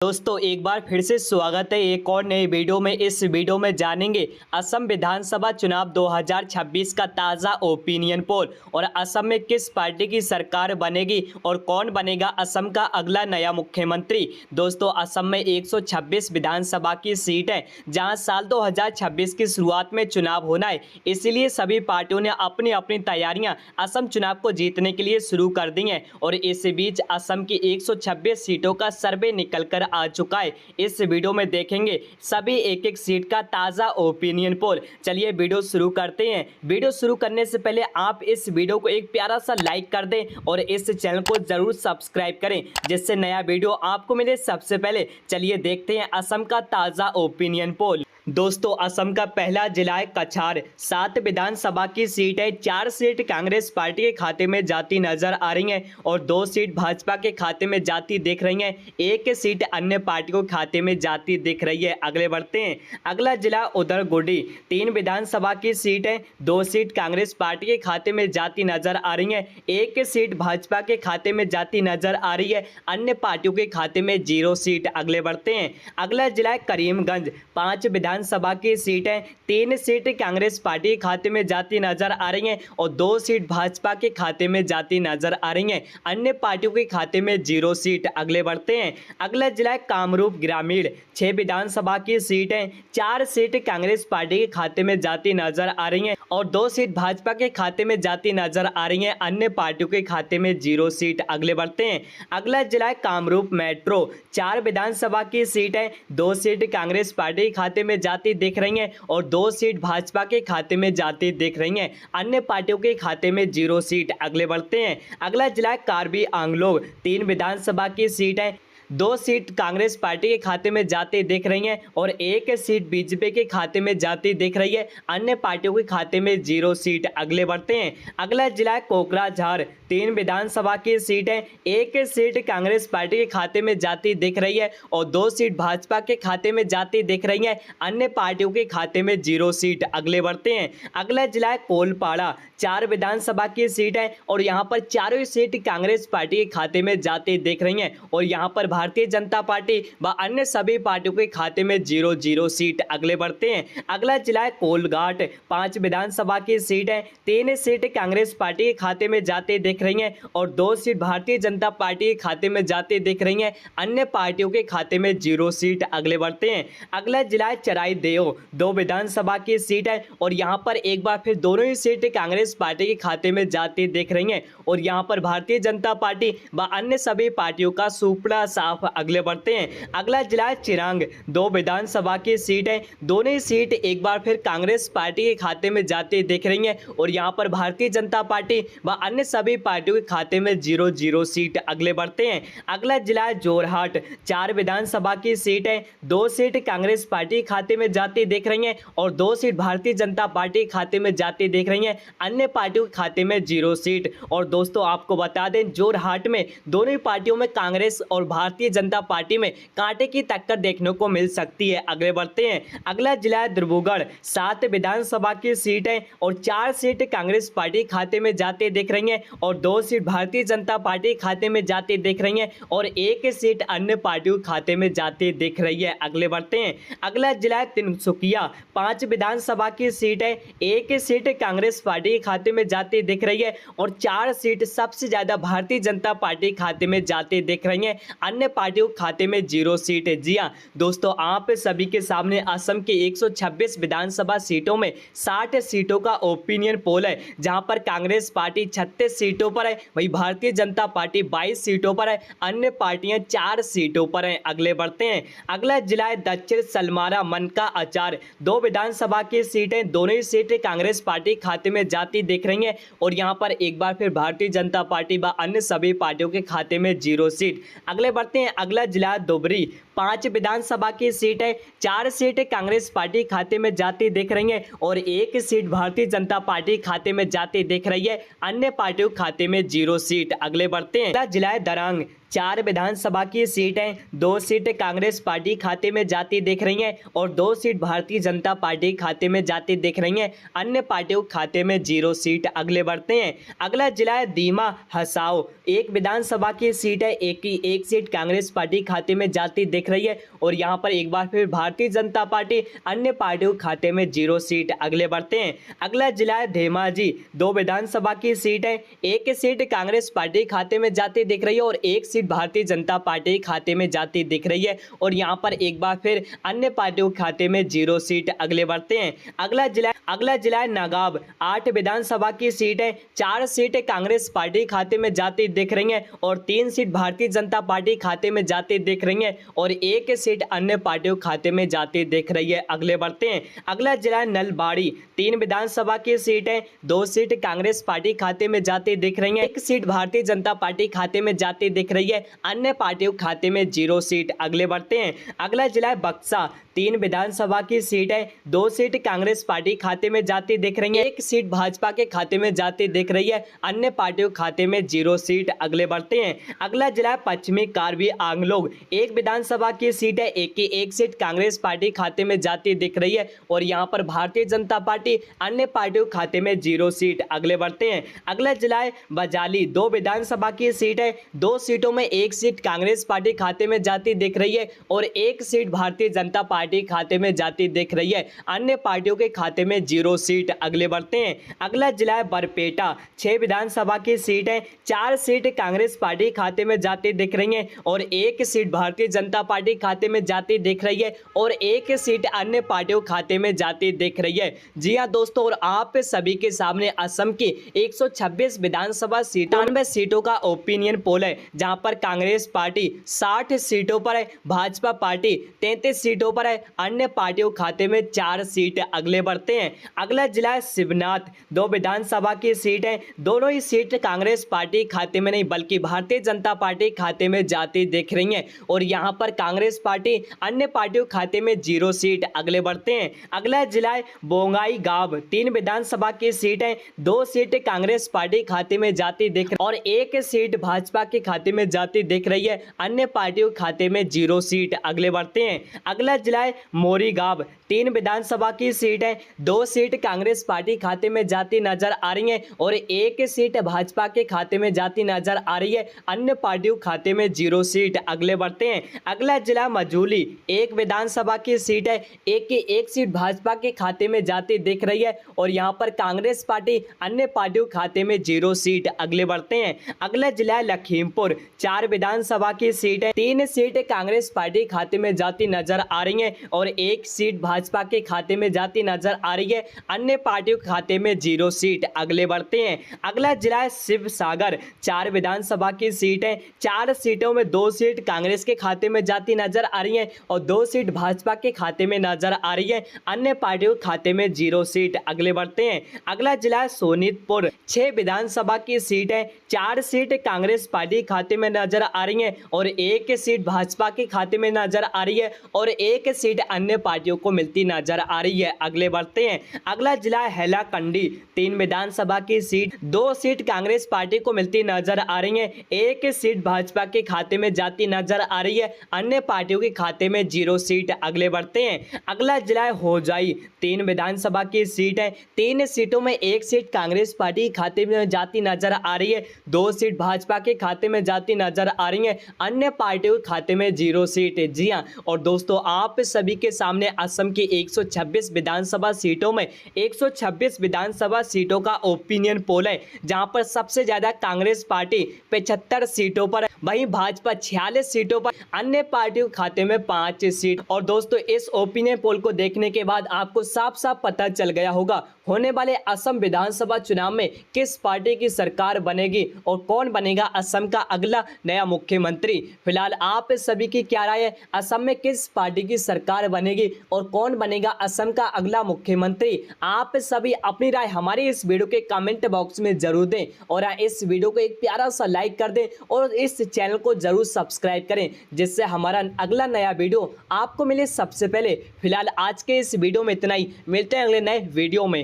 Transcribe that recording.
दोस्तों एक बार फिर से स्वागत है एक और नई वीडियो में। इस वीडियो में जानेंगे असम विधानसभा चुनाव 2026 का ताज़ा ओपिनियन पोल और असम में किस पार्टी की सरकार बनेगी और कौन बनेगा असम का अगला नया मुख्यमंत्री। दोस्तों असम में 126 विधानसभा की सीट है जहां साल 2026 की शुरुआत में चुनाव होना है, इसीलिए सभी पार्टियों ने अपनी अपनी तैयारियां असम चुनाव को जीतने के लिए शुरू कर दी हैं। और इस बीच असम की 126 सीटों का सर्वे निकल कर आ चुका है। इस वीडियो में देखेंगे सभी एक एक सीट का ताज़ा ओपिनियन पोल। चलिए वीडियो शुरू करते हैं। वीडियो शुरू करने से पहले आप इस वीडियो को एक प्यारा सा लाइक कर दें और इस चैनल को जरूर सब्सक्राइब करें जिससे नया वीडियो आपको मिले सबसे पहले। चलिए देखते हैं असम का ताज़ा ओपिनियन पोल। दोस्तों असम का पहला जिला है कछार। 7 विधानसभा की सीट है, 4 सीट कांग्रेस पार्टी के खाते में जाती नजर आ रही हैं और 2 सीट भाजपा के खाते में जाती दिख रही हैं। 1 सीट अन्य पार्टियों के खाते में जाती दिख रही है। अगले बढ़ते हैं। अगला जिला उदरगुडी। 3 विधानसभा की सीट है, 2 सीट कांग्रेस पार्टी के खाते में जाती नजर आ रही है। 1 सीट भाजपा के खाते में जाती नजर आ रही है, अन्य पार्टियों के खाते में 0 सीट। अगले बढ़ते हैं। अगला जिला है करीमगंज। 5 विधानसभा की सीट है, 3 सीट कांग्रेस पार्टी के खाते में जाती नजर आ रही हैं और 2 सीट भाजपा के खाते में जाती नजर आ रही हैं, अन्य पार्टियों के खाते में 0 सीट। अगले बढ़ते हैं। अगला जिला है कामरूप ग्रामीण। 6 विधानसभा की सीट है, 4 सीट कांग्रेस पार्टी के खाते में जाती नजर आ रही हैं और 2 सीट भाजपा के खाते में जाती नजर आ रही हैं, अन्य पार्टियों के खाते में 0 सीट। अगले बढ़ते हैं। अगला जिला है कामरूप मेट्रो। 4 विधानसभा की सीट है, 2 सीट कांग्रेस पार्टी के खाते में जाती दिख रही हैं और 2 सीट भाजपा के खाते में जाती दिख रही हैं, अन्य पार्टियों के खाते में 0 सीट। अगले बढ़ते हैं। अगला जिला है कार्बी आंगलोंग। 3 विधानसभा की सीट है, 2 सीट कांग्रेस पार्टी के खाते में जाती दिख रही हैं और 1 सीट बीजेपी के खाते में जाती दिख रही है, अन्य पार्टियों के खाते में 0 सीट। अगले बढ़ते हैं। अगला जिला है कोकराझार। 3 विधानसभा की सीट है, 1 सीट कांग्रेस पार्टी के खाते में जाती दिख रही है और 2 सीट भाजपा के खाते में जाती दिख रही है, अन्य पार्टियों के खाते में 0 सीट। अगले बढ़ते हैं। अगला जिला है कोलपाड़ा। 4 विधानसभा की सीट है और यहाँ पर चारों सीट कांग्रेस पार्टी के खाते में जाती दिख रही हैं और यहाँ पर भारतीय जनता पार्टी व अन्य सभी पार्टियों के खाते में 0 सीट। अगले बढ़ते हैं। अगला जिला है कोलघाट। 5 विधानसभा की सीट है, 3 सीट कांग्रेस पार्टी के खाते में जाते दिख रही हैं और 2 सीट भारतीय जनता पार्टी के खाते में जाते दिख रही हैं, अन्य पार्टियों के खाते में 0 सीट। अगले बढ़ते हैं। अगला जिला है चराई देव। 2 विधानसभा की सीट है और यहाँ पर एक बार फिर दोनों ही सीट कांग्रेस पार्टी के खाते में जाती दिख रही हैं और यहाँ पर भारतीय जनता पार्टी व अन्य सभी पार्टियों का सुपड़ा साफ। अगले बढ़ते हैं। अगला जिला है चिरांग। 2 विधानसभा की सीट है, दोनों ही सीट एक बार फिर कांग्रेस पार्टी के खाते में जाती दिख रही हैं और यहाँ पर भारतीय जनता पार्टी व अन्य सभी पार्टियों के खाते में 0 सीट। अगले बढ़ते हैं। अगला जिला है जोरहाट। 4 विधानसभा की सीट है, 2 सीट कांग्रेस पार्टी के खाते में जाती दिख रही हैं और 2 सीट भारतीय जनता पार्टी के खाते में जाती दिख रही हैं, अन्य पार्टियों के खाते में 0 सीट। और दोस्तों आपको बता दें जोरहाट में दोनों ही पार्टियों में कांग्रेस और भारतीय जनता पार्टी में कांटे की टक्कर देखने को मिल सकती है। अगले बढ़ते हैं। अगला जिला है डिब्रूगढ़। 7 विधानसभा की सीट है और 4 सीट कांग्रेस पार्टी खाते में जाते दिख रही हैं और 2 सीट भारतीय जनता पार्टी खाते में जाते दिख रही हैं और 1 सीट अन्य पार्टियों खाते में जाती दिख रही है। अगले बढ़ते हैं। अगला जिला है तिनसुकिया। 5 विधानसभा की सीट है, 1 सीट कांग्रेस पार्टी के खाते में जाती दिख रही है और 4 सीट सबसे ज्यादा भारतीय जनता पार्टी खाते में जाती दिख रही हैं, अन्य पार्टियों खाते में 0 सीट है। जी हाँ दोस्तों आप सभी के सामने असम के 126 विधानसभा सीटों में 60 सीटों का ओपिनियन पोल है, जहां पर कांग्रेस पार्टी 36 सीटों पर है, वही भारतीय जनता पार्टी 22 सीटों पर है, अन्य पार्टियां 4 सीटों पर हैं। अगले बढ़ते हैं। अगला जिला है दक्षिण सलमारा मनका आचार। 2 विधानसभा की सीटें, दोनों ही सीटें कांग्रेस पार्टी खाते में जाती दिख रही हैं और यहां पर एक बार फिर भारतीय जनता पार्टी व अन्य सभी पार्टियों के खाते में 0 सीट। अगले बढ़ते हैं। अगला जिला दुबरी। 5 विधानसभा की सीट है, 4 सीट कांग्रेस पार्टी खाते में जाती दिख रही है और 1 सीट भारतीय जनता पार्टी खाते में जाती दिख रही है, अन्य पार्टियों खाते में 0 सीट। अगले बढ़ते हैं। अगला जिला है दरंग। 4 विधानसभा की सीटें 2 सीट कांग्रेस पार्टी खाते में जाती दिख रही हैं और 2 सीट भारतीय जनता पार्टी खाते में जाती दिख रही हैं। अन्य पार्टियों के खाते में 0 सीट अगले बढ़ते हैं। अगला जिला है दीमा हसाओ। 1 विधानसभा की सीट है, एक सीट कांग्रेस पार्टी खाते में जाती दिख रही है और यहाँ पर एक बार फिर भारतीय जनता पार्टी, अन्य पार्टियों के खाते में 0 सीट अगले बढ़ते हैं। अगला जिला है धेमाजी। 2 विधानसभा की सीट है, एक सीट कांग्रेस पार्टी खाते में जाती दिख रही है और एक सीट भारतीय जनता पार्टी खाते में जाती दिख रही है और यहाँ पर एक बार फिर अन्य पार्टियों के खाते में 0 सीट अगले बढ़ते हैं। अगला जिला है नागाब। 8 विधानसभा की सीट है, 4 सीट कांग्रेस पार्टी खाते में जाती दिख रही है और 3 सीट भारतीय जनता पार्टी खाते में जाती दिख रही है और 1 सीट अन्य पार्टियों खाते में जाती दिख रही है। अगले बढ़ते हैं। अगला जिला है नलबाड़ी। 3 विधानसभा की सीट है, 2 सीट कांग्रेस पार्टी खाते में जाती दिख रही है, 1 सीट भारतीय जनता पार्टी खाते में जाती दिख रही है, अन्य पार्टियों खाते में 0 सीट अगले बढ़ते हैं। अगला जिला है बक्सा। 3 विधानसभा की सीट है, 2 सीट कांग्रेस पार्टी खाते में जाती दिख रही है, 1 सीट भाजपा के खाते में जाती दिख रही है, अन्य पार्टियों खाते में 0 सीट अगले बढ़ते हैं। अगला जिला है पश्चिमी कार्बी आंगलोग। 1 विधानसभा की सीट है, एक सीट कांग्रेस पार्टी खाते में जाती दिख रही है और यहाँ पर भारतीय जनता पार्टी, अन्य पार्टियों खाते में 0 सीट अगले बढ़ते हैं। अगला जिला है बजाली। 2 विधानसभा की सीट है, 2 सीटों में 1 सीट कांग्रेस पार्टी खाते में जाती दिख रही है और 1 सीट भारतीय जनता पार्टी खाते में जाती दिख रही है, अन्य पार्टियों के खाते में 0 सीट अगले बढ़ते हैं। अगला जिला है बरपेटा। 6 विधानसभा की सीट है, 4 सीट कांग्रेस पार्टी खाते में जाती दिख रही है और 1 सीट भारतीय जनता पार्टी खाते में जाती दिख रही है और 1 सीट अन्य पार्टियों खाते में जाती दिख रही है। जी हाँ दोस्तों, और आप सभी के सामने असम की 126 विधानसभा सीटों का ओपिनियन पोल है, जहां पर कांग्रेस पार्टी 60 सीटों पर है, भाजपा पार्टी 33 सीटों पर है, अन्य पार्टियों खाते में 4 सीट अगले बढ़ते हैं। अगला जिला है शिवनाथ। 2 विधानसभा की सीट है, दोनों ही सीट कांग्रेस पार्टी खाते में नहीं बल्कि भारतीय जनता पार्टी खाते में जाती दिख रही है और यहां पर कांग्रेस पार्टी, अन्य पार्टियों खाते में 0 सीट अगले बढ़ते हैं। अगला जिला है बोंगाई गांव। 3 विधानसभा की सीट है, 2 सीट कांग्रेस पार्टी खाते में जाती दिख और 1 सीट भाजपा के खाते में जाती दिख रही है, अन्य पार्टियों खाते में 0 सीट अगले बढ़ते हैं। अगला जिला है मोरीगांव। 3 विधानसभा की सीट है, 2 सीट कांग्रेस पार्टी खाते में जाती नजर आ रही है और 1 सीट भाजपा के खाते में जाती नजर आ रही है, अन्य पार्टियों खाते में 0 सीट अगले बढ़ते हैं। अगला जिला मजूली। 1 विधानसभा की सीट है, एक सीट भाजपा के खाते में जाती दिख रही है और यहां पर कांग्रेस पार्टी, अन्य पार्टियों खाते में 0 सीट अगले बढ़ते हैं। अगला जिला है लखीमपुर। 4 विधानसभा की सीट है, 3 सीट कांग्रेस पार्टी खाते में जाती नजर आ रही है और 1 सीट भाजपा के खाते में जाती नजर आ रही है, अन्य पार्टियों के खाते में 0 सीट अगले बढ़ते हैं। अगला जिला है शिवसागर। 4 विधानसभा की सीट है, 4 सीटों में 2 सीट कांग्रेस के खाते में जाती नजर आ रही है और 2 सीट भाजपा के खाते में नजर आ रही है, अन्य पार्टियों के खाते में 0 सीट अगले बढ़ते हैं। अगला जिला है सोनीतपुर। 6 विधानसभा की सीट है, 4 सीट कांग्रेस पार्टी खाते में नजर आ रही है और 1 सीट भाजपा के खाते में नजर आ रही है और 1 सीट अन्य पार्टियों को मिलती नजर आ रही है, अगले बढ़ते हैं। अगला जिला है हैलाकंडी। 3 विधानसभा की सीट, 2 सीट कांग्रेस पार्टी को मिलती नजर आ रही है, 1 सीट भाजपा के खाते में जाती नजर आ रही है, अन्य पार्टियों के खाते में 0 सीट अगले बढ़ते हैं। अगला जिला है होजाई। 3 विधानसभा की सीट है, 3 सीटों में 1 सीट कांग्रेस पार्टी खाते में जाती नजर आ रही है, 2 सीट भाजपा के खाते में जाती नजर आ रही है, अन्य पार्टियों के खाते में 0 सीट है। जी हाँ, और दोस्तों आप सभी के सामने असम की 126 विधानसभा सीटों में 126 विधानसभा सीटों का ओपिनियन पोल है, जहां पर सबसे ज्यादा कांग्रेस पार्टी 75 सीटों पर, वहीं भाजपा 46 सीटों पर, अन्य पार्टियों खाते में 5 सीट। और दोस्तों इस ओपिनियन पोल को देखने के बाद आपको साफ साफ पता चल गया होगा होने वाले असम विधानसभा चुनाव में किस पार्टी की सरकार बनेगी और कौन बनेगा असम का अगला नया मुख्यमंत्री। फिलहाल आप सभी की क्या राय है, असम में किस पार्टी की सरकार बनेगी और कौन बनेगा असम का अगला मुख्यमंत्री। आप सभी अपनी राय हमारी इस वीडियो के कमेंट बॉक्स में जरूर दें और इस वीडियो को एक प्यारा सा लाइक कर दें और इस चैनल को जरूर सब्सक्राइब करें, जिससे हमारा अगला नया वीडियो आपको मिले सबसे पहले। फिलहाल आज के इस वीडियो में इतना ही, मिलते हैं अगले नए वीडियो में।